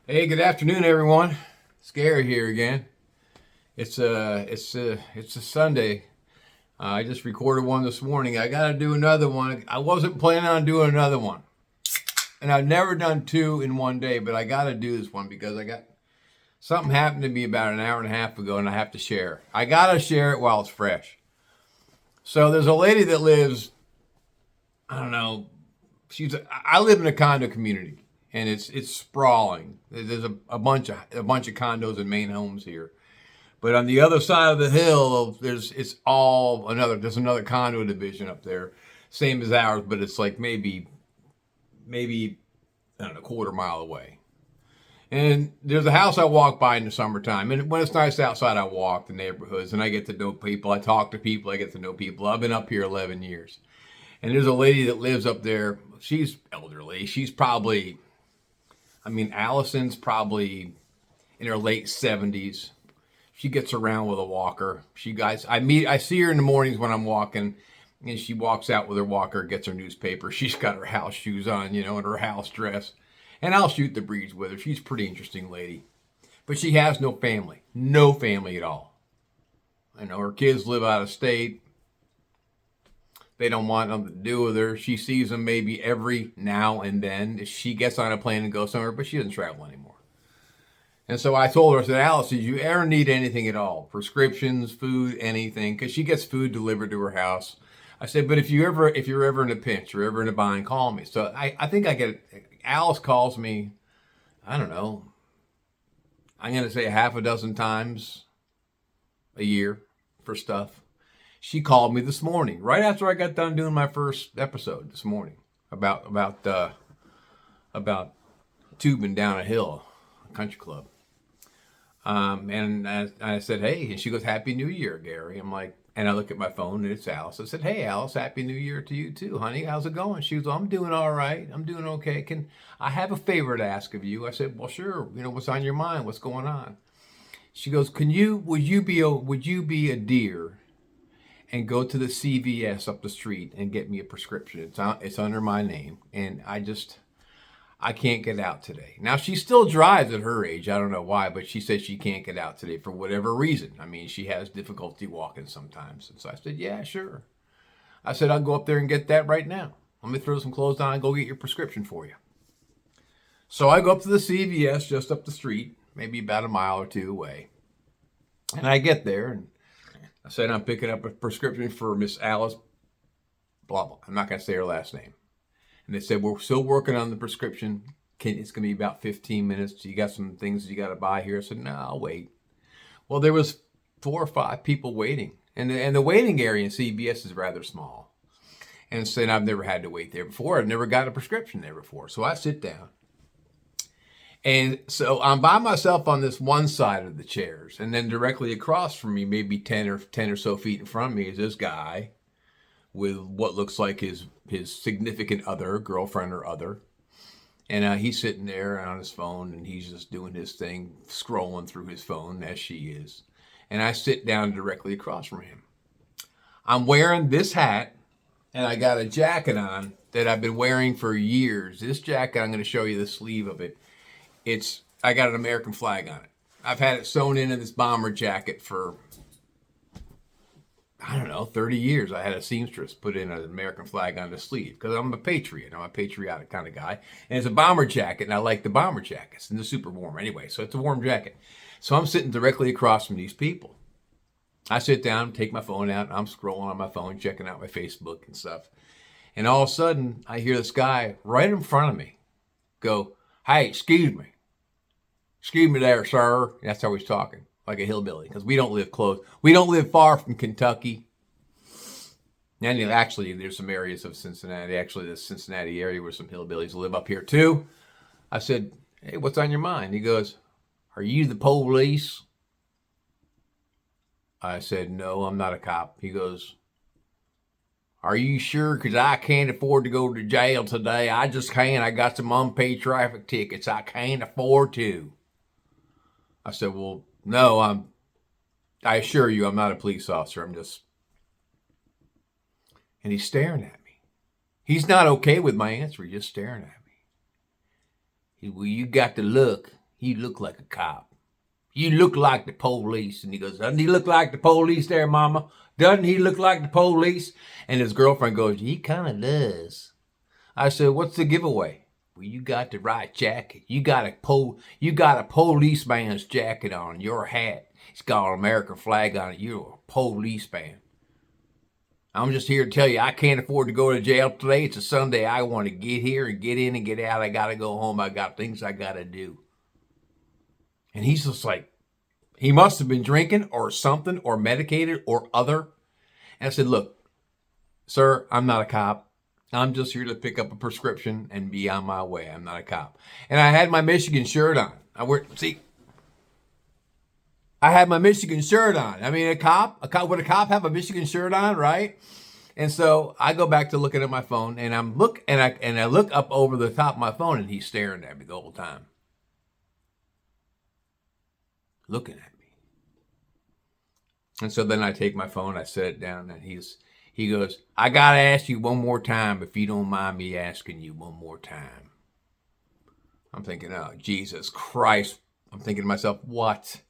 Hey, good afternoon, everyone. Scary here again. It's a Sunday. I just recorded one this morning. I got to do another one. I wasn't planning on doing another one, and I've never done two in one day. But I got to do this one because I got something happened to me about an hour and a half ago, and I have to share. I got to share it while it's fresh. So there's a lady that lives. I don't know. I live in a condo community, and it's sprawling. There's a bunch of condos and main homes here. But on the other side of the hill, there's another condo division up there, same as ours, but it's like maybe I don't know, a quarter mile away. And there's a house I walk by in the summertime, and when it's nice outside, I walk the neighborhoods and I get to know people. I talk to people. I get to know people. I've been up here 11 years, and there's a lady that lives up there. She's elderly. She's probably, Allison's probably in her late 70s. She gets around with a walker. I see her in the mornings when I'm walking, and she walks out with her walker, gets her newspaper. She's got her house shoes on, and her house dress. And I'll shoot the breeze with her. She's a pretty interesting lady. But she has no family at all. I know her kids live out of state. They don't want nothing to do with her. She sees them maybe every now and then. She gets on a plane and goes somewhere, but she doesn't travel anymore. And so I told her, I said, Alice, did you ever need anything at all? Prescriptions, food, anything? Because she gets food delivered to her house. I said, but if you're ever in a pinch or ever in a bind, call me. So I think Alice calls me, I don't know, I'm going to say a half a dozen times a year for stuff. She called me this morning, right after I got done doing my first episode this morning about tubing down a hill, a country club. And I said, hey, and she goes, Happy New Year, Gary. I'm like, and I look at my phone and it's Alice. I said, hey, Alice, Happy New Year to you too, honey. How's it going? She goes, I'm doing all right. I'm doing okay. I have a favor to ask of you? I said, well, sure. What's on your mind? What's going on? She goes, would you be a dear and go to the CVS up the street and get me a prescription? It's under my name. And I can't get out today. Now, she still drives at her age. I don't know why, but she said she can't get out today for whatever reason. She has difficulty walking sometimes. And so I said, yeah, sure. I said, I'll go up there and get that right now. Let me throw some clothes on and go get your prescription for you. So I go up to the CVS just up the street, maybe about a mile or two away. And I get there and I said, I'm picking up a prescription for Miss Alice, blah, blah. I'm not going to say her last name. And they said, we're still working on the prescription. It's going to be about 15 minutes. You got some things you got to buy here. I said, no, I'll wait. Well, there was 4 or 5 people waiting. And the waiting area in CVS is rather small. And so I've never had to wait there before. I've never got a prescription there before. So I sit down. And so I'm by myself on this one side of the chairs. And then directly across from me, maybe 10 or so feet in front of me, is this guy with what looks like his significant other, girlfriend or other. And he's sitting there on his phone and he's just doing his thing, scrolling through his phone as she is. And I sit down directly across from him. I'm wearing this hat and I got a jacket on that I've been wearing for years. This jacket, I'm going to show you the sleeve of it. I got an American flag on it. I've had it sewn into this bomber jacket for, I don't know, 30 years. I had a seamstress put in an American flag on the sleeve because I'm a patriot. I'm a patriotic kind of guy. And it's a bomber jacket, and I like the bomber jackets, and they're super warm anyway, so it's a warm jacket. So I'm sitting directly across from these people. I sit down, take my phone out, and I'm scrolling on my phone, checking out my Facebook and stuff. And all of a sudden, I hear this guy right in front of me go, hey, excuse me. Excuse me there, sir. That's how he's talking, like a hillbilly, because we don't live close. We don't live far from Kentucky. And actually, there's some areas of Cincinnati. Actually, the Cincinnati area where some hillbillies live up here too. I said, hey, what's on your mind? He goes, are you the police? I said, no, I'm not a cop. He goes, are you sure? Because I can't afford to go to jail today. I just can't. I got some unpaid traffic tickets. I can't afford to. I said, well, no, I assure you, I'm not a police officer. And he's staring at me. He's not okay with my answer. He's just staring at me. Well, you got to look. you look like a cop. You look like the police. And he goes, doesn't he look like the police there, Mama? Doesn't he look like the police? And his girlfriend goes, he kind of does. I said, what's the giveaway? Well, you got the right jacket. You got a policeman's jacket on. Your hat. It's got an American flag on it. You're a policeman. I'm just here to tell you, I can't afford to go to jail today. It's a Sunday. I want to get here and get in and get out. I got to go home. I got things I got to do. And he's just like, he must have been drinking or something or medicated or other. And I said, look, sir, I'm not a cop. I'm just here to pick up a prescription and be on my way. I'm not a cop. And I had my Michigan shirt on. I had my Michigan shirt on. I mean, would a cop have a Michigan shirt on, right? And so I go back to looking at my phone, and I look up over the top of my phone, and he's staring at me the whole time, looking at me. And so then I take my phone, I set it down, and he goes, I gotta ask you one more time, if you don't mind me asking you one more time. I'm thinking, oh, Jesus Christ. I'm thinking to myself, what?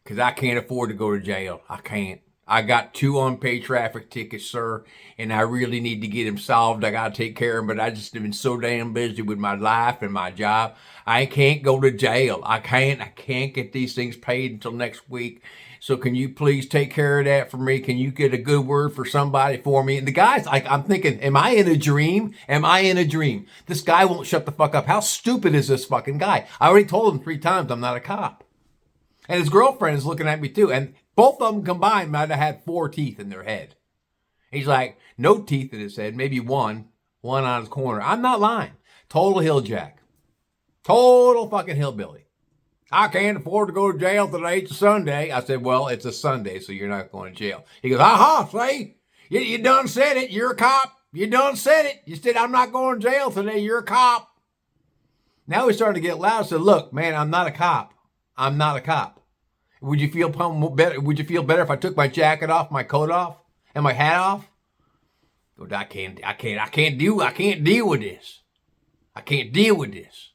Because I can't afford to go to jail. I can't. I got 2 unpaid traffic tickets, sir, and I really need to get them solved. I got to take care of them, but I just have been so damn busy with my life and my job. I can't go to jail. I can't get these things paid until next week. So can you please take care of that for me? Can you get a good word for somebody for me? And the guy's like, I'm thinking, am I in a dream? Am I in a dream? This guy won't shut the fuck up. How stupid is this fucking guy? I already told him 3 times I'm not a cop. And his girlfriend is looking at me too. And both of them combined might have had 4 teeth in their head. He's like, no teeth in his head, maybe one on his corner. I'm not lying. Total hilljack. Total fucking hillbilly. I can't afford to go to jail today. It's a Sunday. I said, well, it's a Sunday, so you're not going to jail. He goes, aha, see? You done said it. You're a cop. You done said it. You said, I'm not going to jail today. You're a cop. Now he's starting to get loud. I said, look, man, I'm not a cop. I'm not a cop. Would you feel better? Would you feel better if I took my jacket off, my coat off, and my hat off? I can't deal with this. I can't deal with this.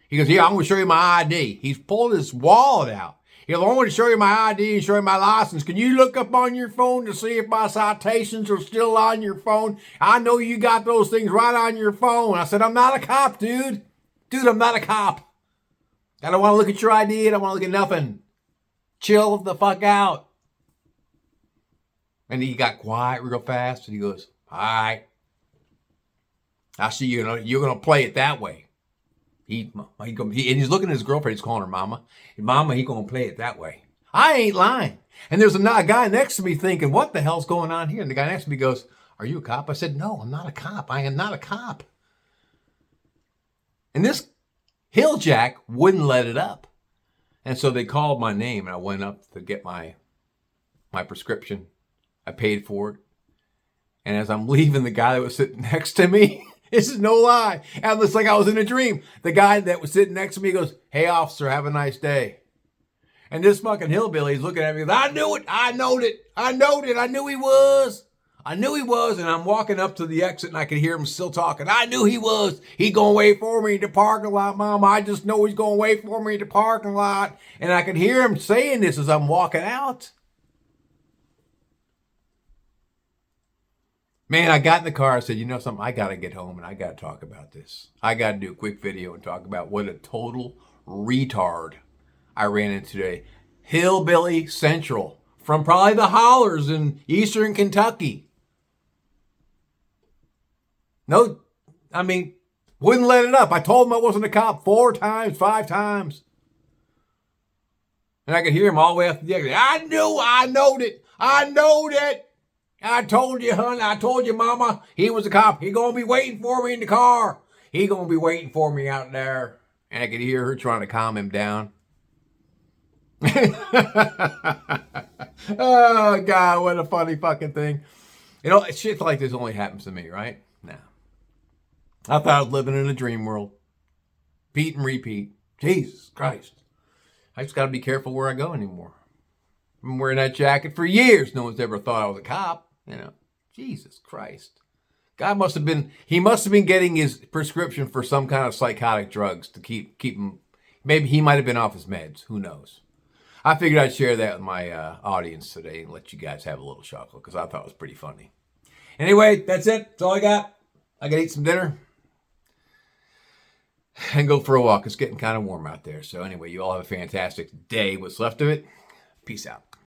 He goes, yeah, I'm going to show you my ID. He's pulled his wallet out. He goes, I want to show you my ID and show you my license. Can you look up on your phone to see if my citations are still on your phone? I know you got those things right on your phone. I said, I'm not a cop, dude. Dude, I'm not a cop. I don't want to look at your ID. I don't want to look at nothing. Chill the fuck out. And he got quiet real fast. And he goes, all right. I see you're going to play it that way. And he's looking at his girlfriend. He's calling her Mama. And Mama, he going to play it that way. I ain't lying. And there's a guy next to me thinking, what the hell's going on here? And the guy next to me goes, are you a cop? I said, no, I'm not a cop. I am not a cop. And this hilljack wouldn't let it up. And so they called my name, and I went up to get my prescription. I paid for it. And as I'm leaving, the guy that was sitting next to me, this is no lie, and it's like I was in a dream. The guy that was sitting next to me goes, hey, officer, have a nice day. And this fucking hillbilly is looking at me. Goes, I knew it. I knowed it. I knowed it. I knew he was. I knew he was. And I'm walking up to the exit, and I could hear him still talking. I knew he was. He going to wait for me in the parking lot, Mama. I just know he's going to wait for me in the parking lot. And I could hear him saying this as I'm walking out. Man, I got in the car. I said, you know something? I got to get home and I got to talk about this. I got to do a quick video and talk about what a total retard I ran into today. Hillbilly Central from probably the hollers in eastern Kentucky. No, I mean, wouldn't let it up. I told him I wasn't a cop 4 times, 5 times. And I could hear him all the way up the exit. I knowed it. I told you, hon. I told you, Mama. He was a cop. He gonna be waiting for me in the car. He gonna be waiting for me out there. And I could hear her trying to calm him down. Oh, God, what a funny fucking thing. You know, shit like this only happens to me, right? No. I thought I was living in a dream world. Repeat and repeat. Jesus Christ. I just got to be careful where I go anymore. I've been wearing that jacket for years. No one's ever thought I was a cop. You know, Jesus Christ. God must have been getting his prescription for some kind of psychotic drugs to keep him Maybe he might have been off his meds. Who knows? I figured I'd share that with my audience today and let you guys have a little chuckle because I thought it was pretty funny. Anyway, that's it. That's all I got. I got to eat some dinner and go for a walk. It's getting kind of warm out there. So anyway, you all have a fantastic day. What's left of it. Peace out.